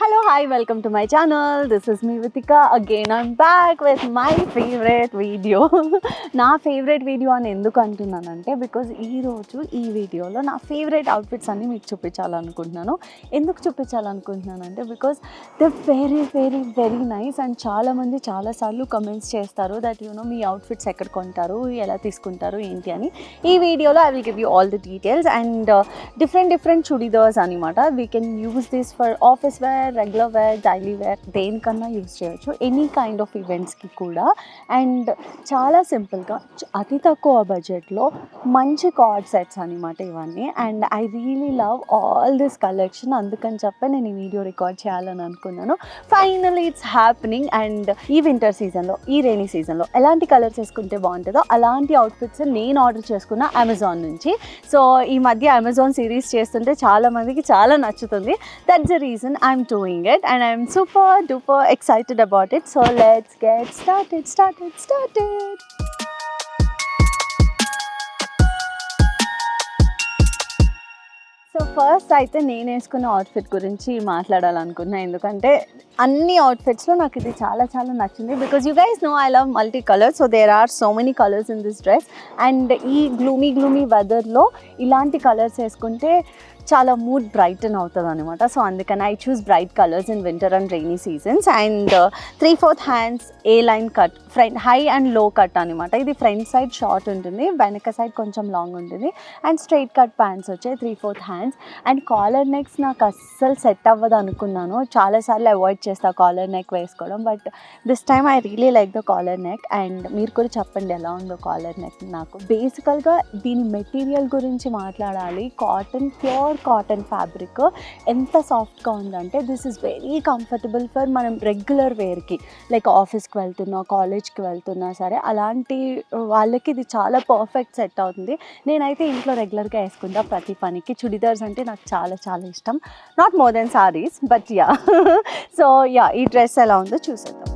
Hello, hi, welcome to my channel. This is me Vitika. Again, I'm back with my favorite video. నా favourite video అని ఎందుకు అంటున్నానంటే because ఈరోజు ఈ వీడియోలో నా ఫేవరెట్ అవుట్ఫిట్స్ అన్నీ మీకు చూపించాలనుకుంటున్నాను. ఎందుకు చూపించాలనుకుంటున్నానంటే because the very very very nice and చాలామంది చాలాసార్లు కమెంట్స్ చేస్తారు దట్ మీ అవుట్ఫిట్స్ ఎక్కడ కొంటారు, ఎలా తీసుకుంటారు ఏంటి అని. ఈ వీడియోలో I will give you all the details and different chudidars అనమాట. We can use this for office wear, regular wear, daily wear, దేనికన్నా యూజ్ చేయొచ్చు, ఎనీ కైండ్ ఆఫ్ ఈవెంట్స్కి కూడా. అండ్ చాలా సింపుల్గా అతి తక్కువ బడ్జెట్లో మంచి కార్డ్ సెట్స్ అనమాట ఇవన్నీ. And I really love all this collection, అందుకని చెప్పి నేను ఈ వీడియో రికార్డ్ చేయాలని అనుకున్నాను. Finally it's happening. అండ్ ఈ వింటర్ సీజన్లో, ఈ రైనీ సీజన్లో ఎలాంటి కలర్స్ వేసుకుంటే బాగుంటుందో అలాంటి అవుట్ఫిట్స్ నేను ఆర్డర్ చేసుకున్న అమెజాన్ నుంచి. సో ఈ మధ్య అమెజాన్ సిరీస్ చేస్తుంటే చాలామందికి చాలా నచ్చుతుంది. That's the reason I'm doing it and I'm super duper excited about it. So let's get started. So first అయితే నేను వేసుకున్న అవుట్ఫిట్ గురించి మాట్లాడాలనుకున్నా, ఎందుకంటే అన్ని అవుట్ఫిట్స్లో నాకు ఇది చాలా చాలా నచ్చింది. Because you guys know I love multi colours, so there are so many colours in this dress. And ఈ గ్లూమీ వెదర్లో ఇలాంటి కలర్స్ వేసుకుంటే చాలా మూడ్ బ్రైటన్ అవుతుంది అనమాట. సో అందుకని I choose bright colours in winter and rainy seasons. And 3/4 hands A line cut, front high and లో cut అనమాట. ఇది ఫ్రంట్ సైడ్ షార్ట్ ఉంటుంది, వెనక సైడ్ కొంచెం లాంగ్ ఉంటుంది. అండ్ స్ట్రైట్ కట్ ప్యాంట్స్ వచ్చాయి 3/4 హ్యాండ్స్. అండ్ కాలర్ నెక్స్ నాకు అస్సలు సెట్ అవ్వదు అనుకున్నాను, చాలాసార్లు అవాయిడ్ చేస్తాను కాలర్ నెక్ వేసుకోవడం. But this time I really like the collar neck. And మీరు కూడా చెప్పండి ఎలా ఉందో కాలర్ నెక్. నాకు బేసికల్గా దీని మెటీరియల్ గురించి మాట్లాడాలి. కాటన్, ప్యూర్ కాటన్ ఫ్యాబ్రిక్ ఎంత సాఫ్ట్గా ఉందంటే this is very comfortable for మనం రెగ్యులర్ వేర్కి, లైక్ ఆఫీస్కి వెళ్తున్నా, కాలేజ్కి వెళ్తున్నా సరే అలాంటి వాళ్ళకి ఇది చాలా పర్ఫెక్ట్ సెట్ అవుతుంది. నేనైతే ఇంట్లో రెగ్యులర్గా వేసుకుంటా ప్రతి పనికి. చుడిదార్స్ అంటే నాకు చాలా చాలా ఇష్టం, not more than saris, but yeah. So yeah, ఈ డ్రెస్ ఎలా ఉందో చూసేద్దాం.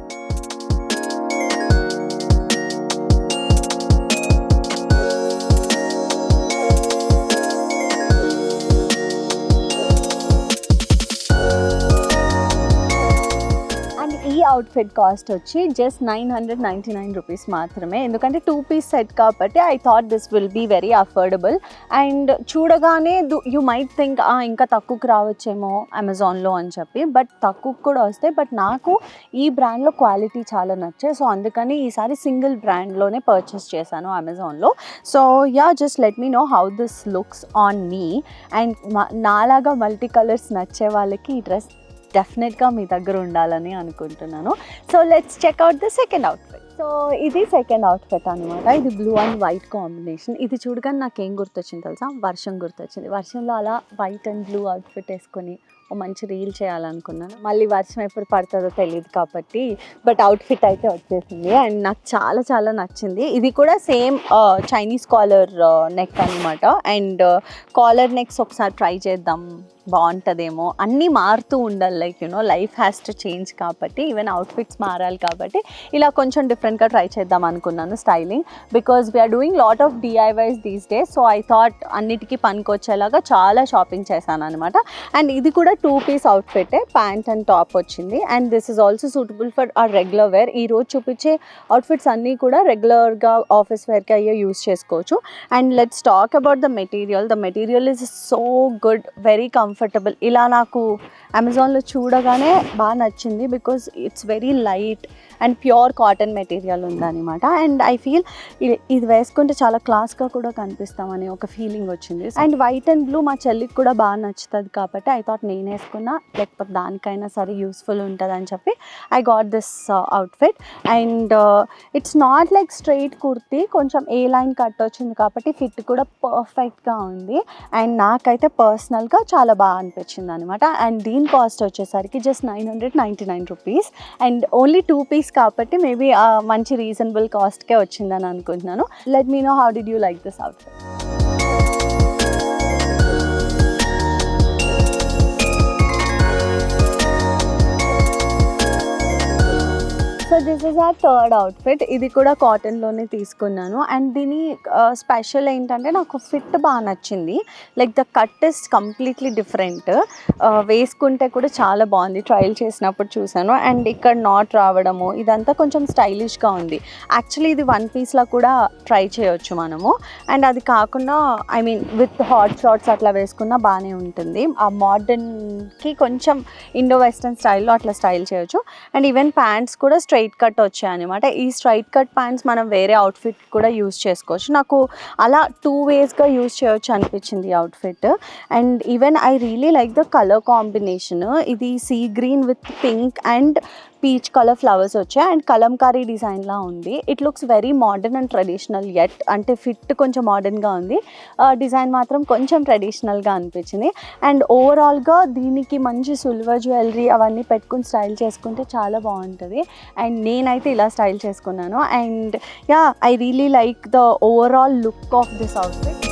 అవుట్ఫిట్ కాస్ట్ వచ్చి జస్ట్ 999 రూపీస్ మాత్రమే, ఎందుకంటే 2 పీస్ సెట్ కాబట్టి I thought this will be very affordable. And చూడగానే యూ మైట్ థింక్ ఇంకా తక్కువకు రావచ్చేమో అమెజాన్లో అని చెప్పి, బట్ తక్కువకు కూడా వస్తాయి. బట్ నాకు ఈ బ్రాండ్లో క్వాలిటీ చాలా నచ్చాయి, సో అందుకని ఈసారి సింగిల్ బ్రాండ్లోనే పర్చేస్ చేశాను అమెజాన్లో. So yeah, just let me know how this looks on me. And నాలాగా మల్టీ కలర్స్ నచ్చే వాళ్ళకి ఈ డ్రెస్ డెఫినెట్గా మీ దగ్గర ఉండాలని అనుకుంటున్నాను. So let's checkout the second outfit. So ఇది సెకండ్ అవుట్ఫిట్ అనమాట. ఇది బ్లూ అండ్ వైట్ కాంబినేషన్. ఇది చూడగానే నాకు ఏం గుర్తొచ్చింది తెలుసా? వర్షం గుర్తొచ్చింది. వర్షంలో అలా వైట్ అండ్ బ్లూ అవుట్ఫిట్ వేసుకొని ఓ మంచి రీల్ చేయాలనుకున్నాను. మళ్ళీ వర్షం ఎప్పుడు పడుతుందో తెలియదు కాబట్టి, బట్ అవుట్ఫిట్ అయితే వచ్చేసింది అండ్ నాకు చాలా చాలా నచ్చింది. ఇది కూడా సేమ్ చైనీస్ కాలర్ నెక్ అనమాట. అండ్ కాలర్ నెక్స్ ఒకసారి ట్రై చేద్దాం, బాగుంటుందేమో. అన్నీ మారుతూ ఉండాలి, like life has to change కాబట్టి, ఈవెన్ అవుట్ఫిట్స్ మారాలి కాబట్టి ఇలా కొంచెం డిఫరెంట్గా ట్రై చేద్దాం అనుకున్నాను styling. Because we are doing lot of DIYs these days, so I thought అన్నిటికీ పనికొచ్చేలాగా చాలా షాపింగ్ చేశాను అనమాట. అండ్ ఇది కూడా 2 పీస్ అవుట్ఫిటే, ప్యాంట్ అండ్ టాప్ వచ్చింది. And this is also suitable for our regular wear. ఈరోజు చూపించే అవుట్ఫిట్స్ అన్నీ కూడా రెగ్యులర్గా ఆఫీస్ వేర్కి అయ్యే యూస్ చేసుకోవచ్చు. And let's talk about the material. The material is so good, very comfortable. ఇలా నాకు అమెజాన్లో చూడగానే బాగా నచ్చింది because it's very light and pure cotton material ఉందన్నమాట. అండ్ ఐ ఫీల్ ఇది వేసుకుంటే చాలా క్లాస్గా కూడా కనిపిస్తామని ఒక ఫీలింగ్ వచ్చింది. అండ్ వైట్ అండ్ బ్లూ మా చెల్లికి కూడా బాగా నచ్చుతుంది కాబట్టి ఐ థాట్ నేను వేసుకున్నా లేకపోతే దానికైనా సరే యూస్ఫుల్ ఉంటుంది అని చెప్పి I got this outfit. And it's not like straight kurti, కొంచెం ఏ లైన్ కట్ వచ్చింది కాబట్టి ఫిట్ కూడా పర్ఫెక్ట్గా ఉంది. అండ్ నాకైతే పర్సనల్గా చాలా బాగా అనిపించింది అనమాట. అండ్ దీని కాస్ట్ వచ్చేసరికి just 999 rupees. And only 2 piece కాబట్టి మేబీ మంచి రీజనబుల్ కాస్ట్కే వచ్చిందని అనుకుంటున్నాను. Let me know how did you like this outfit. So this is is our third outfit. ఇది కూడా కాటన్లోనే తీసుకున్నాను. అండ్ దీని స్పెషల్ ఏంటంటే నాకు ఫిట్ బాగా నచ్చింది. Like the cut is completely different. వేసుకుంటే కూడా చాలా బాగుంది, ట్రయల్ చేసినప్పుడు చూసాను. అండ్ ఇక్కడ నాట్ రావడము ఇదంతా కొంచెం స్టైలిష్గా ఉంది. యాక్చువల్లీ ఇది వన్ పీస్లా కూడా ట్రై చేయొచ్చు మనము. అండ్ అది కాకుండా I mean with hot shorts అట్లా వేసుకున్నా బాగానే ఉంటుంది. ఆ మోడర్న్కి కొంచెం ఇండో వెస్ట్రన్ స్టైల్లో అట్లా స్టైల్ చేయొచ్చు. అండ్ ఈవెన్ ప్యాంట్స్ కూడా స్ట్రైట్ కట్ వచ్చాయి అనమాట. ఈ స్ట్రైట్ కట్ ప్యాంట్స్ మనం వేరే అవుట్ఫిట్ కూడా యూస్ చేసుకోవచ్చు. నాకు అలా 2 వేస్గా యూస్ చేయొచ్చు అనిపించింది ఈ outfit. And even I really like the colour combination. ఇది sea green with pink and peach colour flowers వచ్చాయి. అండ్ కలంకారీ డిజైన్లా ఉంది. It looks very modern and traditional yet. అంటే ఫిట్ కొంచెం మోడర్న్గా ఉంది, డిజైన్ మాత్రం కొంచెం ట్రెడిషనల్గా అనిపించింది. అండ్ ఓవరాల్గా దీనికి మంచి సిల్వర్ జ్యువెలరీ అవన్నీ పెట్టుకుని స్టైల్ చేసుకుంటే చాలా బాగుంటుంది. అండ్ నేనైతే ఇలా స్టైల్ చేసుకున్నాను. And yeah, I really like the overall look of this outfit.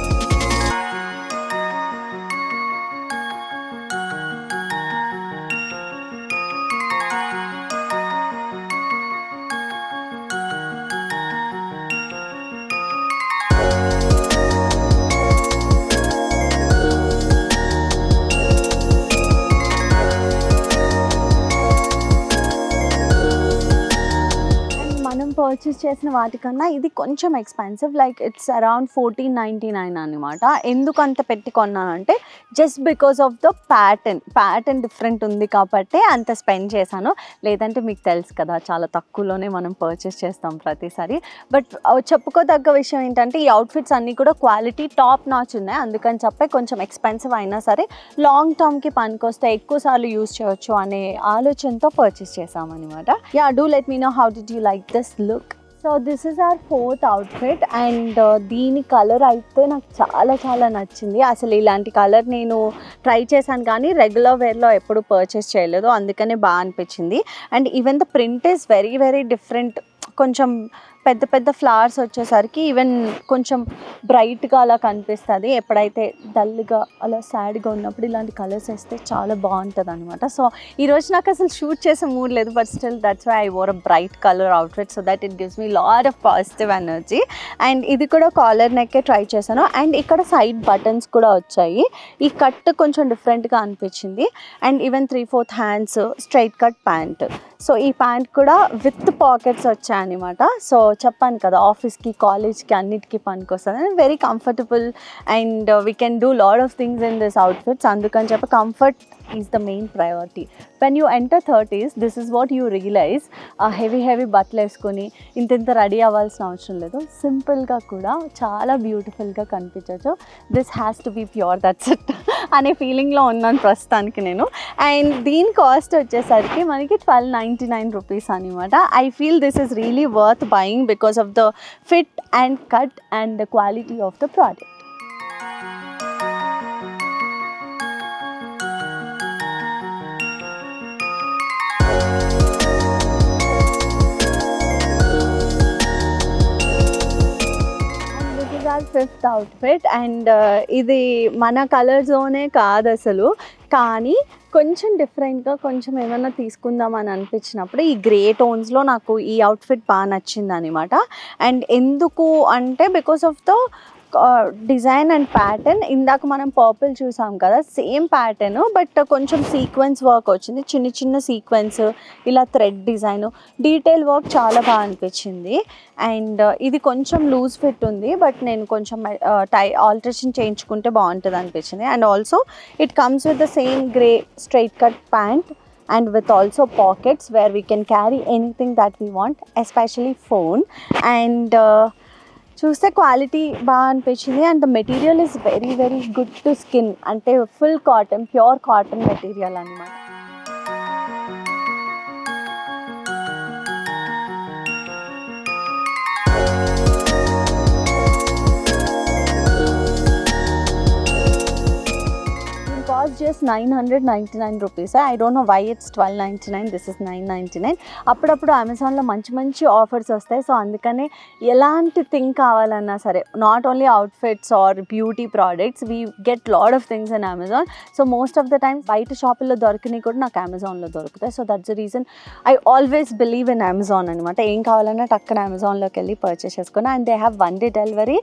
Purchase చేసిన వాటికన్నా ఇది కొంచెం ఎక్స్పెన్సివ్. లైక్ ఇట్స్ అరౌండ్ 1499 అనమాట. ఎందుకు అంత పెట్టి కొన్నానంటే just because of the pattern different ఉంది కాబట్టి అంత స్పెండ్ చేశాను. లేదంటే మీకు తెలుసు కదా, చాలా తక్కువలోనే మనం పర్చేస్ చేస్తాం ప్రతిసారి. బట్ చెప్పుకోదగ్గ విషయం ఏంటంటే ఈ అవుట్ఫిట్స్ అన్నీ కూడా క్వాలిటీ టాప్ నాచ్ ఉన్నాయి. అందుకని చెప్పి కొంచెం ఎక్స్పెన్సివ్ అయినా సరే లాంగ్ టర్మ్కి పనికొస్తే ఎక్కువసార్లు యూస్ చేయొచ్చు అనే ఆలోచనతో పర్చేస్ చేసామన్నమాట. Yeah, do let me know how did you like this look. So this is our 4th outfit. And దీని కలర్ అయితే నాకు చాలా చాలా నచ్చింది. అసలు ఇలాంటి కలర్ నేను ట్రై చేశాను కానీ రెగ్యులర్ వేర్లో ఎప్పుడు పర్చేస్ చేయలేదు, అందుకనే బాగా అనిపించింది. And even the print is very very different. కొంచెం పెద్ద పెద్ద ఫ్లవర్స్ వచ్చేసరికి ఈవెన్ కొంచెం బ్రైట్గా అలా కనిపిస్తుంది. ఎప్పుడైతే డల్గా అలా సాడ్గా ఉన్నప్పుడు ఇలాంటి కలర్స్ వేస్తే చాలా బాగుంటుంది అనమాట. సో ఈరోజు నాకు అసలు షూట్ చేసే మూడ్ లేదు, but still that's why I wore a bright colour outfit so that it gives me lot of positive energy. And ఇది కూడా కాలర్ నెక్కే ట్రై చేశాను. అండ్ ఇక్కడ సైడ్ బటన్స్ కూడా వచ్చాయి. ఈ కట్ కొంచెం డిఫరెంట్గా అనిపించింది. And even 3/4 hands, straight cut pant. So ఈ ప్యాంట్ కూడా విత్ పాకెట్స్ వచ్చాయన్నమాట. సో చెప్పాను కదా, ఆఫీస్కి కాలేజ్కి అన్నిటికీ పనికొస్తుంది. And very comfortable and we can do lot of things in this outfits. అందుకని చెప్పి comfort is the main priority. When you enter 30s this is what you realise. Heavy బట్టలు వేసుకొని ఇంత రెడీ అవ్వాల్సిన అవసరం లేదు. సింపుల్గా కూడా చాలా బ్యూటిఫుల్గా కనిపించవచ్చు. This has to be pure, that's it అనే ఫీలింగ్లో ఉన్నాను ప్రస్తుతానికి నేను. అండ్ దీని కాస్ట్ వచ్చేసరికి మనకి 1299 రూపీస్ అనమాట. I feel this is really worth buying because of the fit and cut and the quality of the product. And this is our 5th outfit and ఇది మన కలర్ జోనే కాదు అసలు, కానీ కొంచెం డిఫరెంట్గా కొంచెం ఏమైనా తీసుకుందాం అని అనిపించినప్పుడు ఈ గ్రే టోన్స్లో నాకు ఈ అవుట్ఫిట్ బాగా నచ్చింది అనమాట. అండ్ ఎందుకు అంటే because of the design and pattern. ఇందాక మనం పర్పుల్ చూసాం కదా, సేమ్ ప్యాటర్న్ బట్ కొంచెం సీక్వెన్స్ వర్క్ వచ్చింది, చిన్న సీక్వెన్స్, ఇలా థ్రెడ్ డిజైన్, డీటెయిల్ వర్క్ చాలా బాగా అనిపించింది. అండ్ ఇది కొంచెం లూజ్ ఫిట్ ఉంది, బట్ నేను కొంచెం ఆల్టరేషన్ చేయించుకుంటే బాగుంటుంది అనిపించింది. And also it comes with the same grey straight cut pant and with also pockets where we can carry anything that we want, especially phone. And చూస్తే quality బాగా అనిపించింది. And the material is very very good to skin. అంటే full cotton, pure cotton material అనమాట. just 999 rupees. I don't know why it's 1299, this is 999. అప్పుడప్పుడు అమెజాన్లో మంచి మంచి offers వస్తాయి. సో అందుకనే ఎలాంటి థింగ్ కావాలన్నా సరే, not only outfits or beauty products, we get lot of things in Amazon. So most of the time బయట షాపుల్లో దొరికినవి కూడా నాకు అమెజాన్లో దొరుకుతాయి. So that's the reason I always believe in Amazon అనమాట. ఏం కావాలన్నా టక్కన అమెజాన్లోకి వెళ్ళి పర్చేస్ చేసుకుని, and they have 1 day delivery,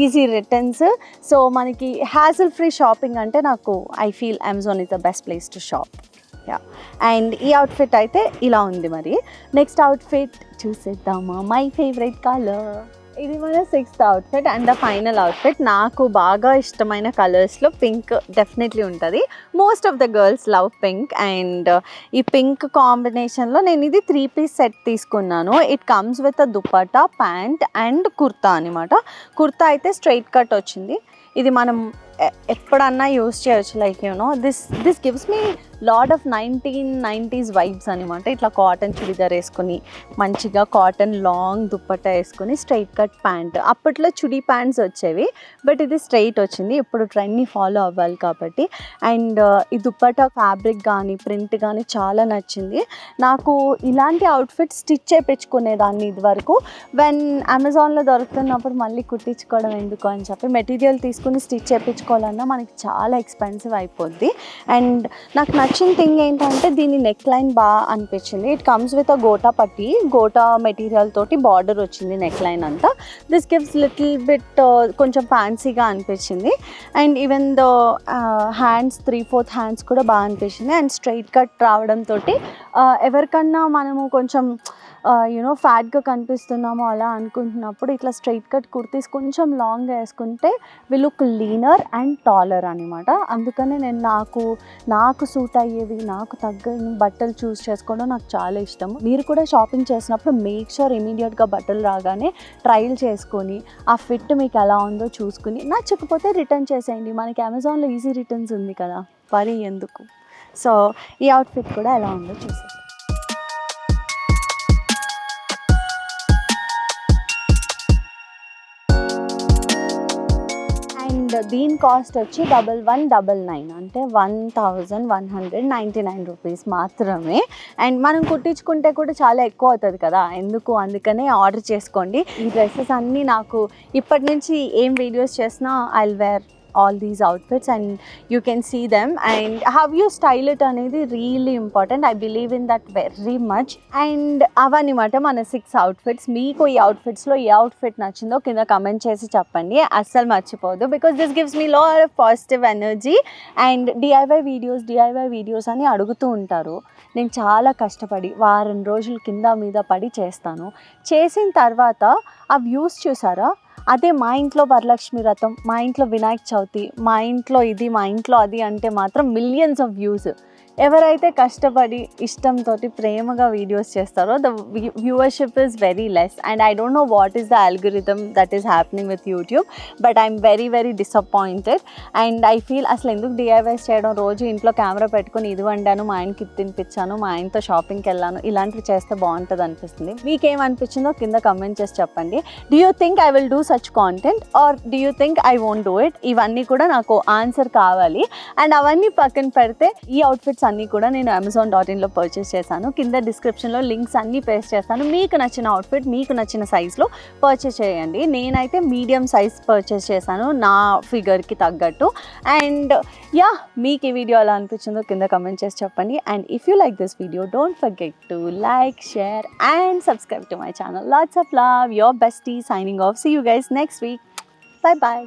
easy returns. So మనకి హ్యాసిల్ ఫ్రీ షాపింగ్ అంటే నాకు I feel Amazon is the best place to shop. Yeah, and ఈ అవుట్ఫిట్ అయితే ఇలా ఉంది. మరి నెక్స్ట్ అవుట్ఫిట్ చూసేద్దామా? My favourite colour. ఇది మన 6th outfit and the final outfit. నాకు బాగా ఇష్టమైన కలర్స్లో పింక్ డెఫినెట్లీ ఉంటుంది. Most of the girls love pink. And ఈ పింక్ కాంబినేషన్లో నేను ఇది 3-piece సెట్ తీసుకున్నాను. It comes with a dupatta, pant and kurta అనమాట. కుర్తా అయితే స్ట్రైట్ కట్ వచ్చింది. ఇది మనం ఎప్పుడన్నా యూస్ చేయొచ్చు. Like you know this gives me lot of 1990s vibes అనమాట. ఇట్లా కాటన్ చుడిదార్ వేసుకొని, మంచిగా కాటన్ లాంగ్ దుప్పట్టా వేసుకొని, స్ట్రైట్ కట్ ప్యాంట్. అప్పట్లో చుడీ ప్యాంట్స్ వచ్చేవి, బట్ ఇది స్ట్రైట్ వచ్చింది. ఇప్పుడు ట్రెండ్ని ఫాలో అవ్వాలి కాబట్టి. అండ్ ఈ దుప్పట్టా ఫ్యాబ్రిక్ కానీ ప్రింట్ కానీ చాలా నచ్చింది నాకు. ఇలాంటి అవుట్ఫిట్ స్టిచ్ చేయించుకునేదాన్ని ఇదివరకు. వెన్ అమెజాన్లో దొరుకుతున్నప్పుడు మళ్ళీ కుట్టించుకోవడం ఎందుకు అని చెప్పి మెటీరియల్ తీసుకుని స్టిచ్ చేయించుకోవాలన్నా మనకి చాలా ఎక్స్పెన్సివ్ అయిపోద్ది. అండ్ నాకు నచ్చిన థింగ్ ఏంటంటే దీని నెక్ లైన్ బాగా అనిపించింది. It comes with a gota పట్టి, గోటా మెటీరియల్ తోటి బార్డర్ వచ్చింది నెక్ లైన్ అంతా. దిస్ గివ్స్ లిటిల్ బిట్ కొంచెం ఫ్యాన్సీగా అనిపించింది. And even the hands 3/4 hands కూడా బాగా అనిపించింది. అండ్ స్ట్రైట్ కట్ రావడంతో ఎవరికన్నా మనము కొంచెం యూనో ఫ్యాట్గా కనిపిస్తున్నామో అలా అనుకుంటున్నప్పుడు ఇట్లా స్ట్రైట్ కట్ కుర్తీస్ కొంచెం లాంగ్గా వేసుకుంటే we look leaner and taller అనమాట. అందుకనే నేను నాకు సూట్ అయ్యేవి, నాకు తగ్గని బట్టలు చూస్ చేసుకోవడం నాకు చాలా ఇష్టం. మీరు కూడా షాపింగ్ చేసినప్పుడు మేక్ షూర్ ఇమీడియట్గా బట్టలు రాగానే ట్రయల్ చేసుకొని ఆ ఫిట్ మీకు ఎలా ఉందో చూసుకుని నచ్చకపోతే రిటర్న్ చేసేయండి. మనకి అమెజాన్లో ఈజీ రిటర్న్స్ ఉంది కదా, వరీ ఎందుకు. సో ఈ అవుట్ఫిట్ కూడా ఎలా ఉందో చూసేసి. దీని కాస్ట్ వచ్చి 1199, అంటే 1199 రూపీస్ మాత్రమే. అండ్ మనం కుట్టించుకుంటే కూడా చాలా ఎక్కువ అవుతుంది కదా, ఎందుకు, అందుకనే ఆర్డర్ చేసుకోండి. ఈ డ్రెస్సెస్ అన్నీ నాకు ఇప్పటి నుంచి ఏం వీడియోస్ చేసినా I will wear all these outfits and you can see them and how you style it అనేది really important. I believe in that very much. and అవన్నమాట మన 6 అవుట్ఫిట్స్. మీకు ఈ అవుట్ఫిట్స్లో ఏ అవుట్ఫిట్ నచ్చిందో కింద కమెంట్ చేసి చెప్పండి, అస్సలు మర్చిపోదు. Because this gives me lot of positive energy. And DIY videos అని అడుగుతూ ఉంటారు. నేను చాలా కష్టపడి వారం రోజులు కింద మీద పడి చేస్తాను. చేసిన తర్వాత ఆ వ్యూస్ చూసారా, అదే మా ఇంట్లో వరలక్ష్మి వ్రతం, మా ఇంట్లో వినాయక చవితి, మా ఇంట్లో ఇది, మా ఇంట్లో అది అంటే మాత్రం మిలియన్స్ ఆఫ్ వ్యూస్. ఎవరైతే కష్టపడి ఇష్టంతో ప్రేమగా వీడియోస్ చేస్తారో the viewership is very less. And I don't know what is the algorithm that is happening with YouTube, but I'm very disappointed. And I feel అసలు ఎందుకు డిఐవైస్ చేయడం, రోజు ఇంట్లో కెమెరా పెట్టుకుని ఇది వండాను, మా ఆయనకి తినిపించాను, మా ఆయనతో షాపింగ్కి వెళ్ళాను, ఇలాంటివి చేస్తే బాగుంటుంది అనిపిస్తుంది. మీకేమనిపించిందో కింద కమెంట్ చేసి చెప్పండి. Do you think I will do such content or do you think I won't do it? ఇవన్నీ కూడా నాకు ఆన్సర్ కావాలి. అండ్ అవన్నీ పక్కన పెడితే ఈ అవుట్ఫిట్స్ అన్నీ కూడా నేను amazon.in పర్చేస్ చేశాను. కింద డిస్క్రిప్షన్లో లింక్స్ అన్నీ పేస్ట్ చేస్తాను. మీకు నచ్చిన అవుట్ఫిట్ మీకు నచ్చిన సైజ్లో పర్చేస్ చేయండి. నేనైతే మీడియం సైజ్ పర్చేస్ చేశాను నా ఫిగర్కి తగ్గట్టు. అండ్ యా, మీకు ఈ వీడియో ఎలా అనిపించిందో కింద కమెంట్ చేసి చెప్పండి. And if you like this video, don't forget to like, share and subscribe to my channel. Lots of love, your bestie signing off. See you guys next week. Bye bye.